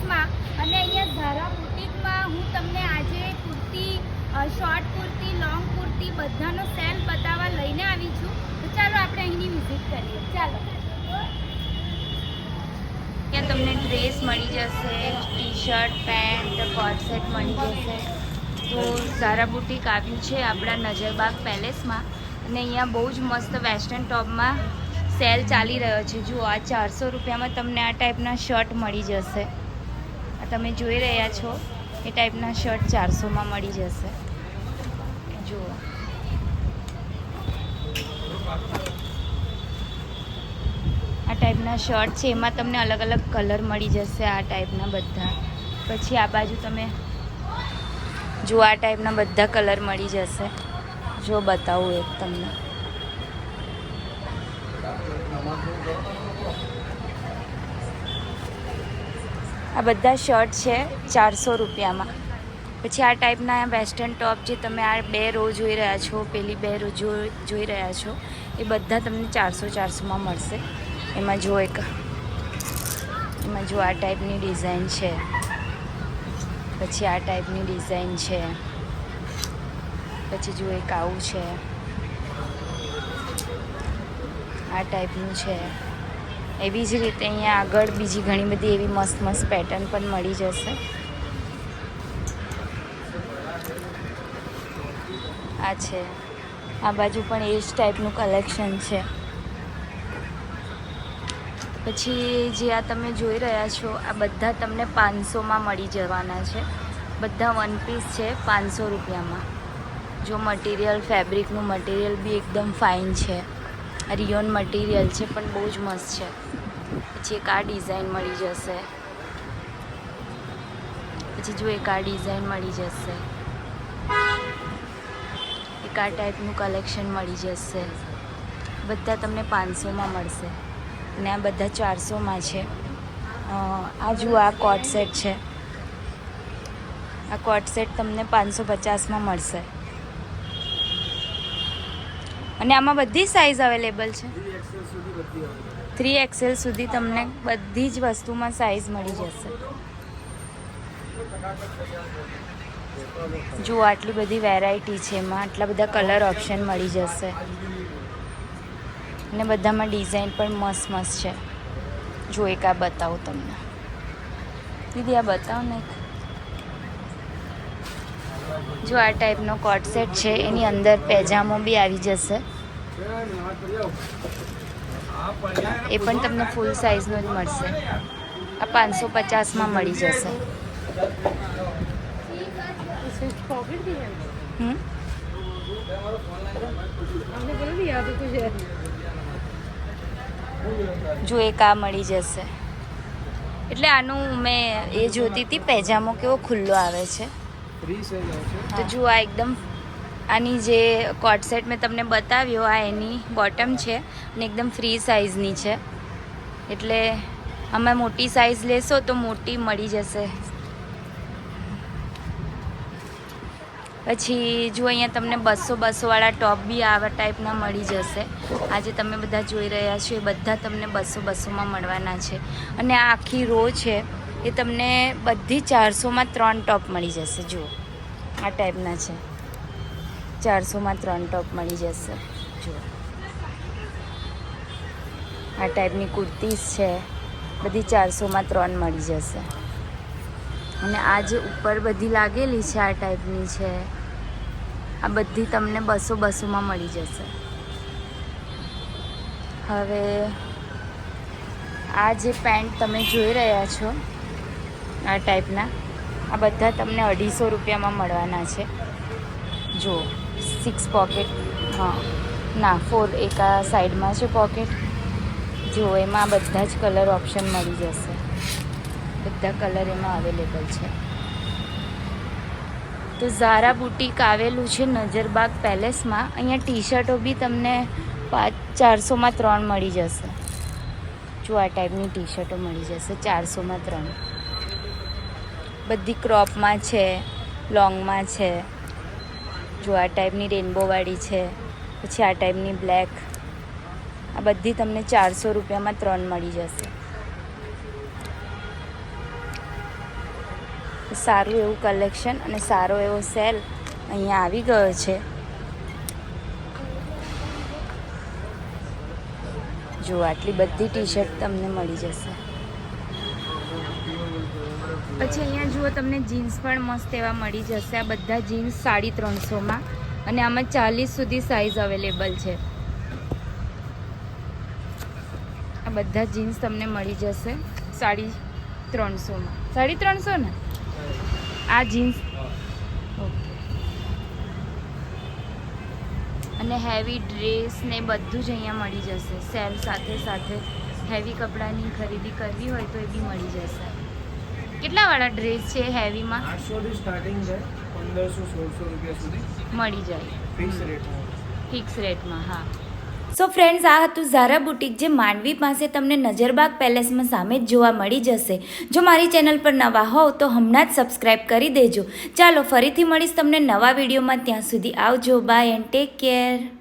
પેલેસમાં અને અહીંયા ઝારા બુટીકમાં હું તમને આજે કુર્તી, શોર્ટ કુર્તી, લોંગ કુર્તી બધાનો સેલ બતાવવા લઈને આવી છું. તો ચાલો આપણે અહીંની વિઝિટ કરીએ. ચાલો. ત્યાં તમને ડ્રેસ મળી જશે, T shirt, pant, coat set મળી જશે. તો ઝારા બુટીક આવ્યું છે આપણા નજરબાગ પેલેસમાં અને અહીંયા બહુ જ મસ્ત વેસ્ટર્ન ટોપમાં સેલ ચાલી રહ્યો છે. જુઓ, આ 400 રૂપિયામાં તમને આ ટાઈપના શર્ટ મળી જશે. આ તમે જોઈ રહ્યા છો એ ટાઈપના શર્ટ 400માં મળી જશે. જુઓ, આ ટાઈપના શર્ટ છે, એમાં તમને અલગ અલગ કલર મળી જશે. આ ટાઈપના બધા. પછી આ બાજુ તમે જો આ ટાઈપના બધા કલર મળી જશે. જો બતાવું એક તમને. આ બધા શર્ટ છે 400 રૂપિયામાં. પછી આ ટાઈપના વેસ્ટર્ન ટોપ જે તમે આ બે રો જોઈ રહ્યા છો, પેલી બે રો જોઈ રહ્યા છો, એ બધા તમને 400-400માં મળશે. એમાં જો આ ટાઈપની ડિઝાઇન છે, પછી આ ટાઈપની ડિઝાઇન છે, પછી જો એક આવું છે, આ ટાઈપનું છે. એવી જ રીતે અહીંયા આગળ બીજી ઘણી બધી એવી મસ્ત મસ્ત પેટર્ન પણ મળી જશે. આ છે, આ બાજુ પણ એ જ ટાઈપનું કલેક્શન છે. પછી જે આ તમે જોઈ રહ્યા છો આ બધા તમને 500માં મળી જવાના છે. બધા વન પીસ છે 500 રૂપિયામાં. જો મટીરિયલ, ફેબ્રિકનું મટીરિયલ બી એકદમ ફાઇન છે. રિયોન મટીરિયલ છે પણ બહુ જ મસ્ત છે. પછી એક આ ડિઝાઇન મળી જશે. પછી જો એક આ ડિઝાઇન મળી જશે. એક આ ટાઈપનું કલેક્શન મળી જશે. બધા તમને 500માં મળશે અને આ બધા 400માં છે. આ જુઓ, આ કોટ સેટ છે. આ કોટ સેટ તમને 550માં મળશે. અને આમાં બધી સાઇઝ અવેલેબલ છે. 3XL સુધી તમને બધી જ વસ્તુમાં સાઇઝ મળી જશે. જુઓ, આટલી બધી વેરાયટી છે. એમાં આટલા બધા કલર ઓપ્શન મળી જશે અને બધામાં ડિઝાઇન પણ મસ્ત મસ્ત છે. જો એક આ બતાવું તમને. દીદી આ બતાવો ને. જો આ ટાઈપનો કોટ સેટ છે, એની અંદર પેજામો બી આવી જશે. એ પણ તમને ફૂલ સાઇઝનો જ મળશે. આ 550માં મળી જશે. જો એક આ મળી જશે. એટલે આનું મેં એ જોતી હતી, પેજામો કેવો ખુલ્લો આવે છે. તો જુઓ, આ એકદમ આની જે કોટ સેટ મેં તમને બતાવ્યો, આ એની બોટમ છે અને એકદમ ફ્રી સાઇઝની છે. એટલે આમાં મોટી સાઇઝ લેશો તો મોટી મળી જશે. પછી જો અહીંયા તમને 200 વાળા ટોપ બી આવા ટાઈપના મળી જશે. આ જે તમે બધા જોઈ રહ્યા છો એ બધા તમને 200માં મળવાના છે. અને આ આખી રો છે એ તમને બધી 400માં 3 ટોપ મળી જશે. જુઓ, આ ટાઈપના છે. 400માં 3 ટોપ મળી જશે. જુઓ, આ ટાઈપની કુર્તીઝ છે, બધી 400માં 3 મળી જશે. અને આ જે ઉપર બધી લાગેલી છે આ ટાઈપની છે, આ બધી તમને 200માં મળી જશે. હવે આ જે પેન્ટ તમે જોઈ રહ્યા છો આ ટાઈપના, આ બધા તમને 250 રૂપિયામાં મળવાના છે. જુઓ, 6 પોકેટ, હા ના 4, એક આ સાઈડમાં છે પોકેટ. જુઓ, એમાં બધા જ કલર ઓપ્શન મળી જશે. બધા કલર એમાં અવેલેબલ છે. તો ઝારા બુટીક આવેલું છે નજરબાગ પેલેસમાં. અહીંયા ટી શર્ટો બી તમને 400માં 3 મળી જશે. જો આ ટાઈપની ટી શર્ટો મળી જશે 400માં 3. બધી ક્રોપમાં છે, લોંગમાં છે. જો આ ટાઈપની રેનબોવાળી છે, પછી આ ટાઈપની બ્લેક. આ બધી તમને 400 રૂપિયામાં 3 મળી જશે. સારું એવું કલેક્શન અને સારો એવો સેલ અહીંયા આવી ગયો છે. જો આટલી બધી ટી શર્ટ તમને મળી જશે. પછી અહીંયા જુઓ તમને જીન્સ પણ મસ્ત એવા મળી જશે. આ બધા જીન્સ 350માં અને આમાં 40 સુધી સાઇઝ અવેલેબલ છે. આ બધા જીન્સ તમને મળી જશે 350માં. 350 ને આ જીન્સ. ઓકે. અને હેવી ડ્રેસ ને બધું જ અહીંયા મળી જશે સેલ સાથે સાથે. હેવી કપડાની ખરીદી કરવી હોય તો એ બી મળી જશે. કેટલા વાળા ડ્રેસ છે હેવીમાં? 800 થી સ્ટાર્ટિંગ છે, 1500-1600 રૂપિયા સુધી મળી જાય ફિક્સ રેટમાં. ફિક્સ રેટમાં. હા. સો ફ્રેન્ડ્સ, આ હતું ઝારા બુટીક, જે માંડવી પાસે તમને નજરબાગ પેલેસમાં સામે જ જોવા મળી જશે. જો મારી ચેનલ પર નવા હોવ તો હમણાં જ સબસ્ક્રાઈબ કરી દેજો. ચાલો ફરીથી મળીશ તમને નવા વિડીયોમાં. ત્યાં સુધી આવજો. Bye and take care.